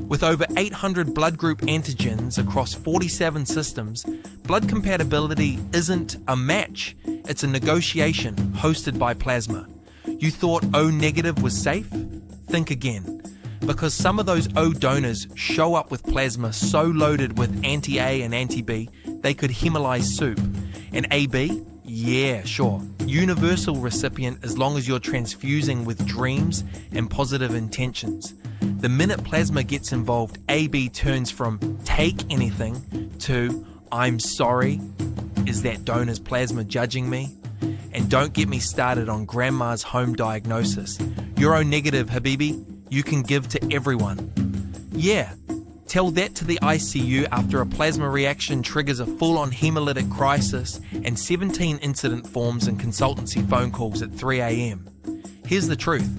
With over 800 blood group antigens across 47 systems, blood compatibility isn't a match, it's a negotiation hosted by plasma. You thought O negative was safe? Think again. Because some of those O donors show up with plasma so loaded with anti-A and anti-B, they could hemolyze soup. And AB? Yeah, sure. Universal recipient as long as you're transfusing with dreams and positive intentions. The minute plasma gets involved, AB turns from take anything to I'm sorry, is that donor's plasma judging me? And don't get me started on grandma's home diagnosis. You're O negative, Habibi, you can give to everyone. Yeah, tell that to the ICU after a plasma reaction triggers a full-on hemolytic crisis and 17 incident forms and consultancy phone calls at 3 a.m. Here's the truth.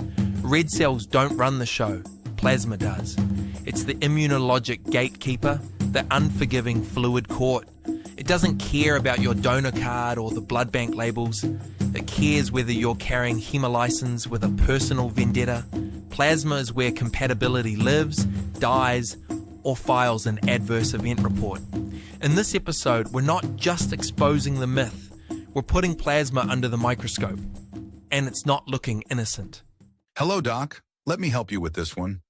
Red cells don't run the show. Plasma does. It's the immunologic gatekeeper, the unforgiving fluid court. It doesn't care about your donor card or the blood bank labels. It cares whether you're carrying hemolysins with a personal vendetta. Plasma is where compatibility lives, dies, or files an adverse event report. In this episode, we're not just exposing the myth, we're putting plasma under the microscope. And it's not looking innocent. Hello, Doc. Let me help you with this one.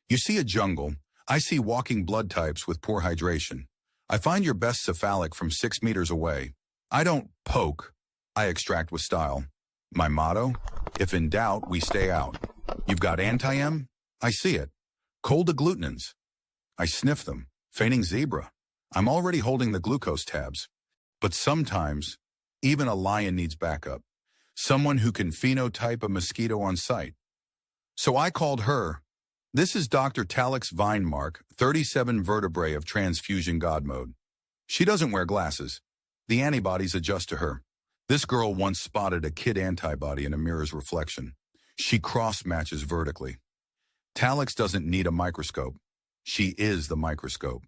You see a jungle. I see walking blood types with poor hydration. I find your best cephalic from 6 meters away. I don't poke, I extract with style. My motto, if in doubt, we stay out. You've got anti-M? I see it. Cold agglutinins. I sniff them. Fainting zebra. I'm already holding the glucose tabs. But sometimes, even a lion needs backup. Someone who can phenotype a mosquito on sight. So I called her. This is Dr. Talix Vinemark, 37 vertebrae of transfusion god mode. She doesn't wear glasses. The antibodies adjust to her. This girl once spotted a kid antibody in a mirror's reflection. She cross-matches vertically. Talix doesn't need a microscope. She is the microscope.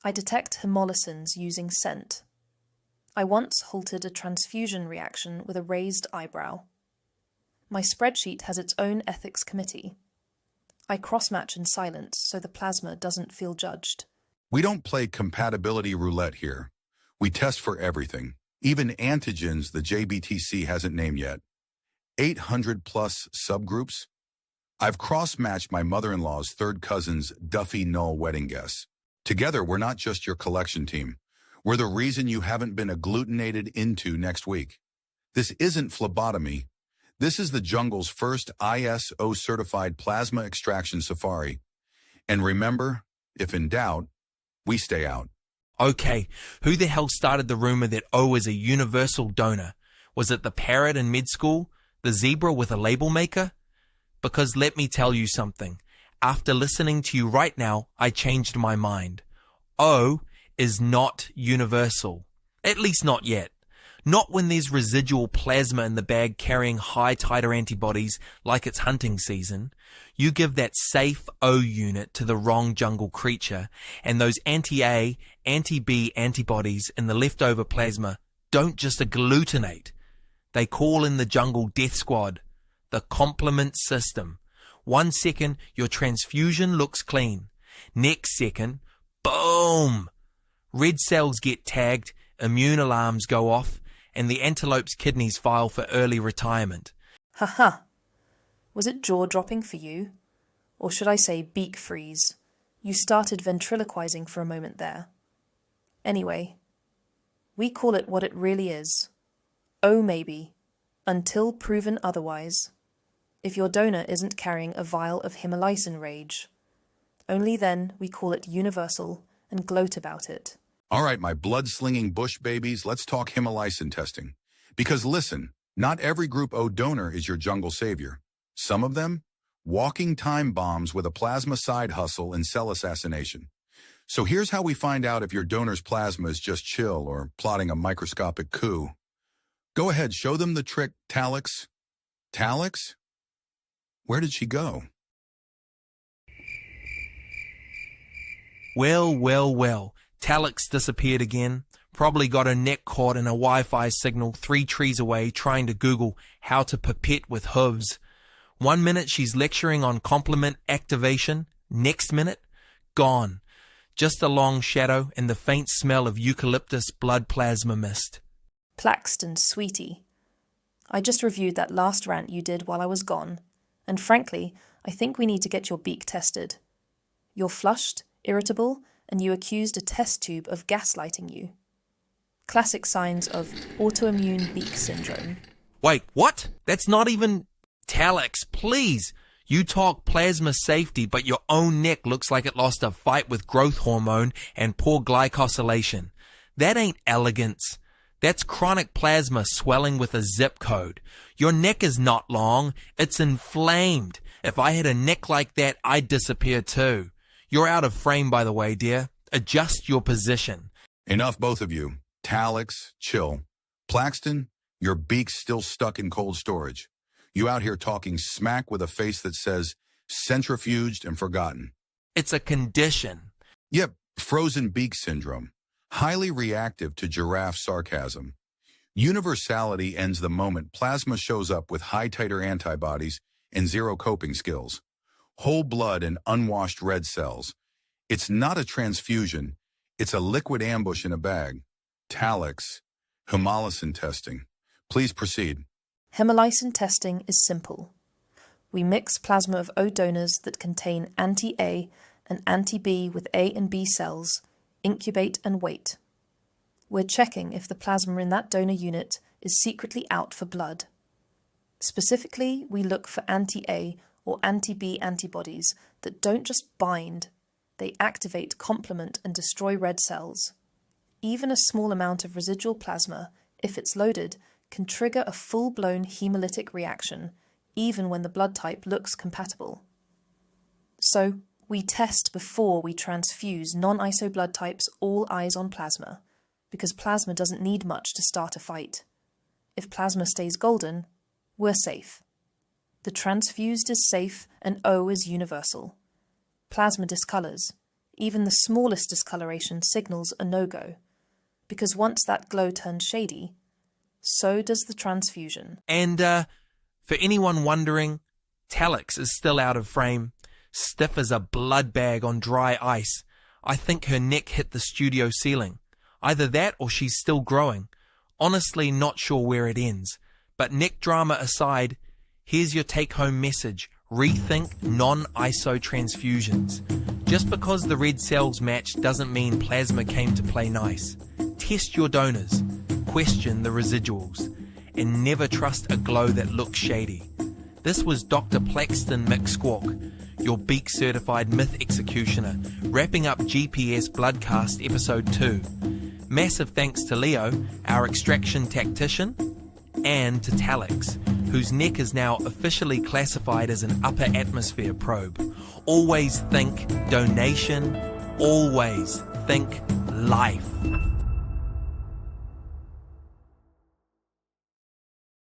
I detect hemolysins using scent. I once halted a transfusion reaction with a raised eyebrow. My spreadsheet has its own ethics committee. I cross-match in silence so the plasma doesn't feel judged. We don't play compatibility roulette here. We test for everything, even antigens the JBTC hasn't named yet. 800 plus subgroups? I've cross-matched my mother-in-law's third cousin's Duffy Null wedding guess. Together, we're not just your collection team. We're the reason you haven't been agglutinated into next week. This isn't phlebotomy. This is the jungle's first ISO-certified plasma extraction safari. And remember, if in doubt, we stay out. Okay, who the hell started the rumor that O is a universal donor? Was it the parrot in med school? The zebra with a label maker? Because let me tell you something. After listening to you right now, I changed my mind. O is not universal. At least not yet. Not when there's residual plasma in the bag carrying high titer antibodies like it's hunting season. You give that safe O unit to the wrong jungle creature, and those anti-A, anti-B antibodies in the leftover plasma don't just agglutinate. They call in the jungle death squad, the complement system. 1 second, your transfusion looks clean. Next second, boom! Red cells get tagged, immune alarms go off, and the antelope's kidneys file for early retirement. Haha. Was it jaw-dropping for you? Or should I say beak freeze? You started ventriloquizing for a moment there. Anyway, we call it what it really is. Oh, maybe. Until proven otherwise. If your donor isn't carrying a vial of hemolysin rage. Only then we call it universal and gloat about it. All right, my blood-slinging bush babies, let's talk hemolysin testing. Because listen, not every Group O donor is your jungle savior. Some of them, walking time bombs with a plasma side hustle and cell assassination. So here's how we find out if your donor's plasma is just chill or plotting a microscopic coup. Go ahead, show them the trick, Talix. Talix? Where did she go? Well. Talix disappeared again. Probably got her neck caught in a Wi-Fi signal 3 trees away trying to Google how to pipette with hooves. 1 minute she's lecturing on complement activation. Next minute, gone. Just a long shadow and the faint smell of eucalyptus blood plasma mist. Plaxton, sweetie. I just reviewed that last rant you did while I was gone, and frankly, I think we need to get your beak tested. You're flushed, irritable, and you accused a test tube of gaslighting you. Classic signs of autoimmune beak syndrome. Wait, what? That's not even... Talix, please! You talk plasma safety, but your own neck looks like it lost a fight with growth hormone and poor glycosylation. That ain't elegance. That's chronic plasma swelling with a zip code. Your neck is not long. It's inflamed. If I had a neck like that, I'd disappear too. You're out of frame, by the way, dear. Adjust your position. Enough, both of you. Talix, chill. Plaxton, your beak's still stuck in cold storage. You out here talking smack with a face that says centrifuged and forgotten. It's a condition. Yep, frozen beak syndrome. Highly reactive to giraffe sarcasm. Universality ends the moment plasma shows up with high titer antibodies and zero coping skills. Whole blood and unwashed red cells. It's not a transfusion. It's a liquid ambush in a bag. Talix, hemolysin testing. Please proceed. Hemolysin testing is simple. We mix plasma of O donors that contain anti-A and anti-B with A and B cells, incubate and wait. We're checking if the plasma in that donor unit is secretly out for blood. Specifically, we look for anti-A or anti-B antibodies that don't just bind, they activate, complement and destroy red cells. Even a small amount of residual plasma, if it's loaded, can trigger a full-blown hemolytic reaction, even when the blood type looks compatible. So, we test before we transfuse non-ISO blood types all eyes on plasma, because plasma doesn't need much to start a fight. If plasma stays golden, we're safe. The transfused is safe and O is universal. Plasma discolors. Even the smallest discoloration signals a no-go, because once that glow turns shady, so does the transfusion. And, for anyone wondering, Talix is still out of frame, stiff as a blood bag on dry ice. I think her neck hit the studio ceiling. Either that or she's still growing. Honestly, not sure where it ends. But neck drama aside, here's your take-home message. Rethink non-ISO transfusions. Just because the red cells match doesn't mean plasma came to play nice. Test your donors. Question the residuals, and never trust a glow that looks shady. This was Dr. Plaxton McSquawk, your beak-certified myth executioner, wrapping up GPS Bloodcast Episode 2. Massive thanks to Leo, our extraction tactician, and to Talix, whose neck is now officially classified as an upper atmosphere probe. Always think donation, always think life.